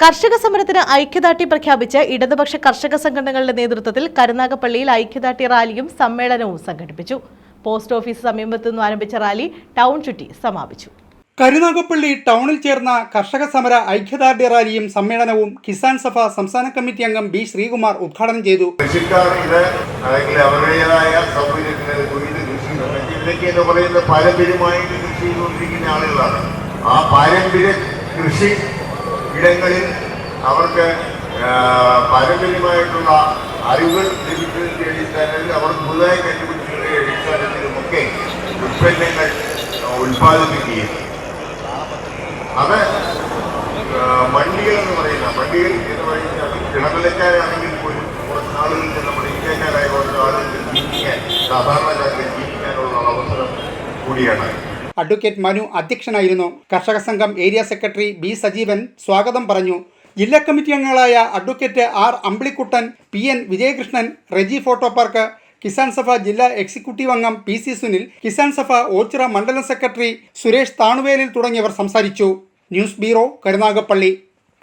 കർഷക സമരത്തിന് ഐക്യദാർഢ്യം പ്രഖ്യാപിച്ച് ഇടതുപക്ഷ കർഷക സംഘടനകളുടെ നേതൃത്വത്തിൽ കരുനാഗപ്പള്ളിയിൽ ഐക്യദാർഢ്യ റാലിയും സമ്മേളനവും സംഘടിപ്പിച്ചു. പോസ്റ്റ് ഓഫീസ് സമീപത്തു നിന്ന് ആരംഭിച്ച റാലി ടൗൺ ചുറ്റി സമാപിച്ചു. കരുനാഗപ്പള്ളി ടൗണിൽ ചേർന്ന കർഷക സമര ഐക്യദാർഢ്യ റാലിയും സമ്മേളനവും കിസാൻ സഭ സംസ്ഥാന കമ്മിറ്റി അംഗം ബി ശ്രീകുമാർ ഉദ്ഘാടനം ചെയ്തു. പാരമ്പര്യമായി കൃഷി ചെയ്തുകൊണ്ടിരിക്കുന്ന ആളുകളാണ്. ആ പാരമ്പര്യ കൃഷി ഇടങ്ങളിൽ അവർക്ക് പാരമ്പര്യമായിട്ടുള്ള അറിവുകൾ ലഭിക്കുന്നതിന്റെ അടിസ്ഥാനത്തിൽ അവർ പുതുതായി കണ്ടുപിടിച്ചതിന്റെ അടിസ്ഥാനത്തിലുമൊക്കെ ഉൽപ്പന്നങ്ങൾ ഉൽപ്പാദിപ്പിക്കുകയും അത് മണ്ടികൾ എന്ന് പറയുന്ന ഇടനിലക്കാരാണെങ്കിൽ പോലും കുറച്ച് ആളുകൾക്ക് നമ്മുടെ ഇന്ത്യക്കാരായ കുറച്ച് ആളുകൾക്ക് ജീവിക്കാൻ സാധാരണക്കാർക്ക് ജീവിക്കാനുള്ള അവസരം കൂടിയാണ്. അഡ്വക്കേറ്റ് മനു അധ്യക്ഷനായിരുന്നു. കർഷക സംഘം ഏരിയ സെക്രട്ടറി ബി സജീവൻ സ്വാഗതം പറഞ്ഞു. ജില്ലാ കമ്മിറ്റി അംഗങ്ങളായ advocate R Ambilikuttan, P N Vijayakrishnan, Reji photo park, Kisan Sabha ജില്ലാ എക്സിക്യൂട്ടീവ് അംഗം പി സി സുനിൽ, കിസാൻ സഭ ഓച്ചിറ മണ്ഡലം സെക്രട്ടറി സുരേഷ് താണുവേലിൽ തുടങ്ങിയവർ സംസാരിച്ചു. News bureau, Karunagappally.